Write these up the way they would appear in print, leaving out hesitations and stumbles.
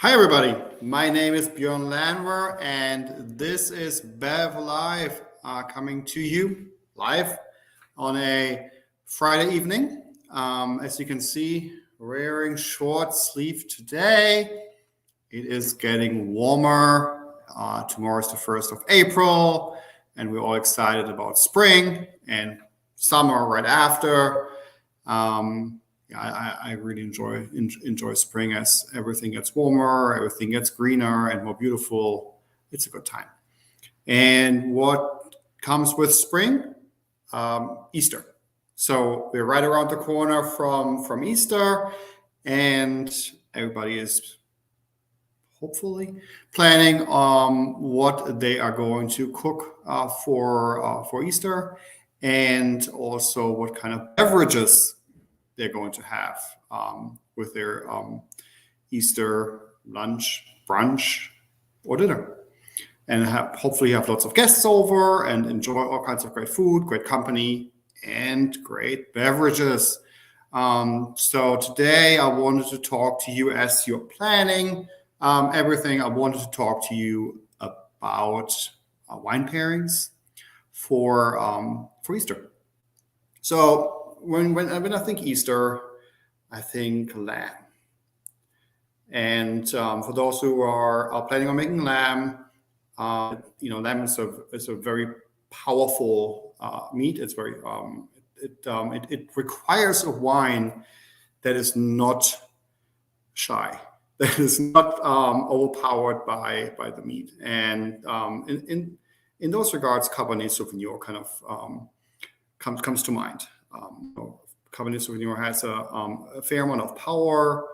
Hi, everybody. My name is Bjoern and this is Bev Live coming to you live on a Friday evening. As you can see, wearing short sleeve today. It is getting warmer. Tomorrow is the 1st of April, and we're all excited about spring and summer right after. I really enjoy spring as everything gets warmer, everything gets greener and more beautiful. It's a good time. And what comes with spring? Easter. So we're right around the corner from Easter, and everybody is hopefully planning what they are going to cook for Easter, and also what kind of beverages they're going to have with their Easter lunch, brunch, or dinner. And hopefully have lots of guests over and enjoy all kinds of great food, great company, and great beverages. So today I wanted to talk to you as you're planning everything. I wanted to talk to you about wine pairings for Easter. So when I think Easter, I think lamb. And for those who are planning on making lamb, lamb is a very powerful meat. It's very it requires a wine that is not shy, that is not overpowered by the meat. And in those regards, Cabernet Sauvignon kind of comes to mind. Cabernet Sauvignon has a fair amount of power,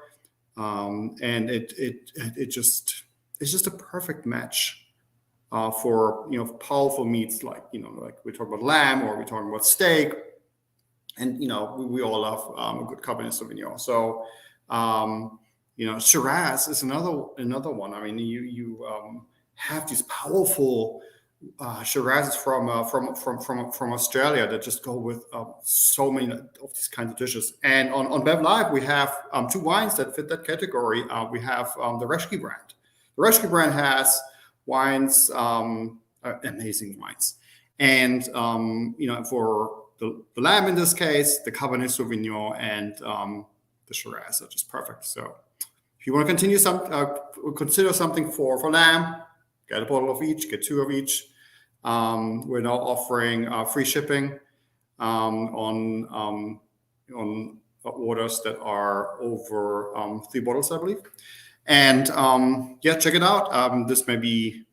and it's just a perfect match for powerful meats like we talk about lamb or we're talking about steak, and we all love a good Cabernet Sauvignon. So Shiraz is another one. I mean, you have these powerful Shiraz from Australia that just go with so many of these kinds of dishes. And on Bev Live, we have two wines that fit that category. We have the Reschke brand. The Reschke brand has wines, amazing wines. And, for the lamb in this case, the Cabernet Sauvignon and the Shiraz are just perfect. So if you want to consider something for lamb, get a bottle of each, get two of each. We're now offering free shipping on orders that are over 3 bottles, I believe. And check it out. This may be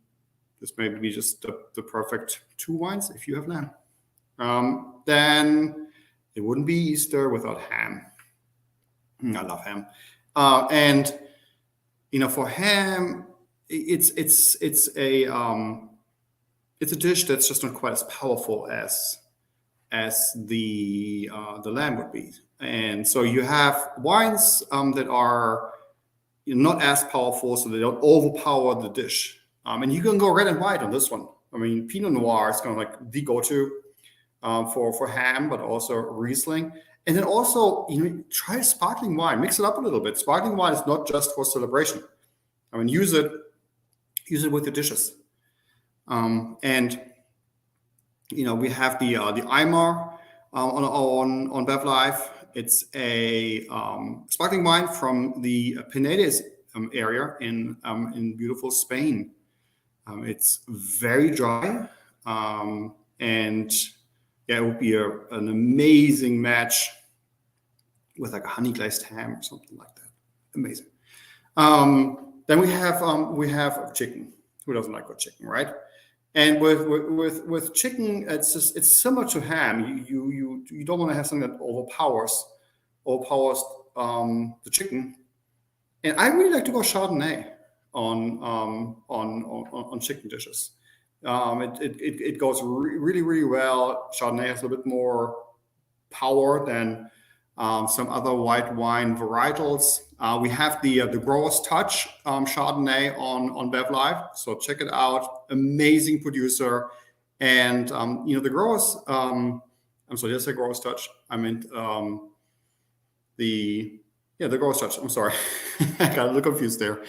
just the perfect 2 wines if you have lamb. Then it wouldn't be Easter without ham. I love ham. And for ham, it's a dish that's just not quite as powerful as the lamb would be. And so you have wines that are not as powerful, so they don't overpower the dish. And you can go red and white on this one. I mean, Pinot Noir is kind of like the go-to for ham, but also Riesling. And then also, try sparkling wine. Mix it up a little bit. Sparkling wine is not just for celebration. I mean, use it with the dishes. And we have the Eimar on Bev Live. It's a sparkling wine from the Penedès area in beautiful Spain. It's very dry, and it would be an amazing match with like a honey glazed ham or something like that. Amazing. Then we have chicken. Who doesn't like good chicken, right? And with chicken, it's similar to ham. You don't want to have something that overpowers the chicken. And I really like to go Chardonnay on chicken dishes. It goes really, really well. Chardonnay has a little bit more power than some other white wine varietals. We have the Grower's Touch Chardonnay on Bev Live, so check it out. Amazing producer, and the Growers. I'm sorry, did I say Grower's Touch? I meant the the Growers Touch. I'm sorry, I got a little confused there.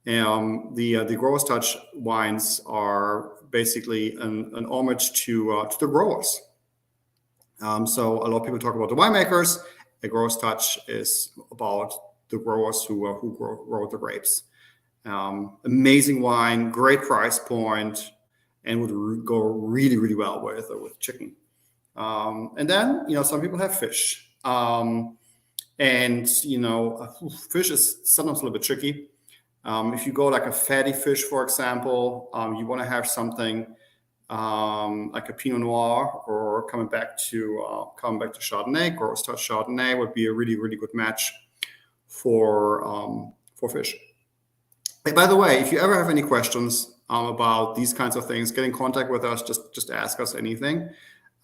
The Growers Touch wines are basically an homage to the growers. So a lot of people talk about the winemakers. The Growers Touch is about the growers who grow the grapes. Amazing wine, great price point, and would go really, really well with chicken. And then, some people have fish. And, fish is sometimes a little bit tricky. If you go like a fatty fish, for example, you want to have something like a Pinot Noir, or coming back to Chardonnay. Growers Touch Chardonnay would be a really, really good match for fish. Hey, by the way, if you ever have any questions about these kinds of things, get in contact with us. Just ask us anything.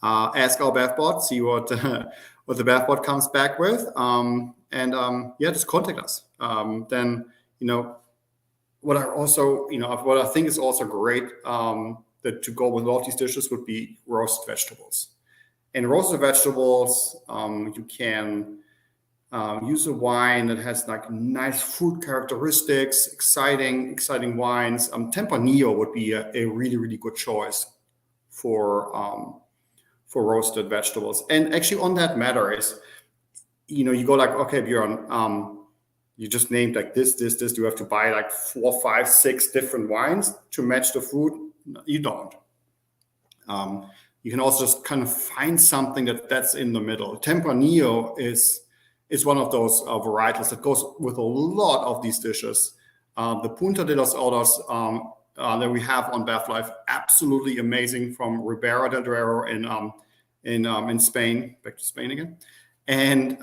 Ask our BevBot, see what the BevBot comes back with, just contact us. Then what I think is also great that to go with a lot of these dishes would be roasted vegetables. And roasted vegetables, you can use a wine that has like nice fruit characteristics, exciting wines. Tempranillo would be a really, really good choice for roasted vegetables. And actually, on that matter is, you go like, okay, Bjoern, you just named like this. Do you have to buy like 4, 5, 6 different wines to match the food? No, you don't. You can also just kind of find something that's in the middle. Tempranillo is one of those varietals that goes with a lot of these dishes. The Punta de los Oros that we have on Bev Life, absolutely amazing, from Ribera del Duero in Spain. Back to Spain again, and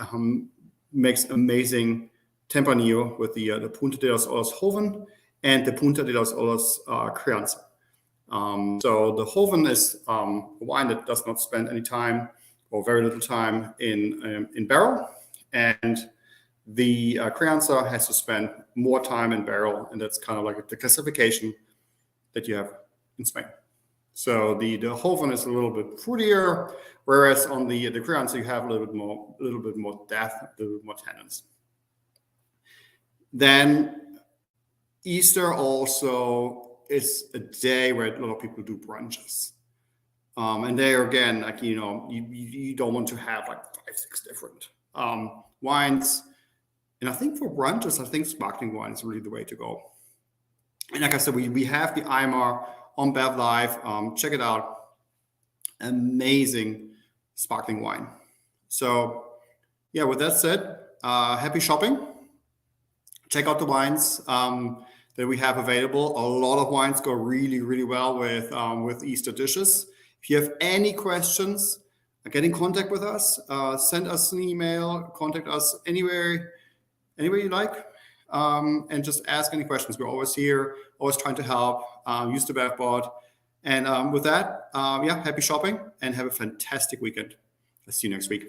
makes amazing Tempranillo with the Punta de los Oros Joven and the Punta de los Oros Crianza. So the Joven is a wine that does not spend any time or very little time in barrel, and the Crianza has to spend more time in barrel, and that's kind of like the classification that you have in Spain. So the Joven is a little bit fruitier, whereas on the Crianza you have a little bit more depth, a little bit more tannins. Then Easter also is a day where a lot of people do brunches. And there again, like, you don't want to have like 5, 6 different wines. And I think for brunches, I think sparkling wine is really the way to go. And like I said, we have the Eimer on Bev Live. Check it out. Amazing sparkling wine. So yeah, with that said, happy shopping. Check out the wines that we have available. A lot of wines go really, really well with Easter dishes. If you have any questions, get in contact with us. Send us an email. Contact us anywhere you like, and just ask any questions. We're always here, always trying to help. Use the BevBot. And with that, happy shopping and have a fantastic weekend. I'll see you next week.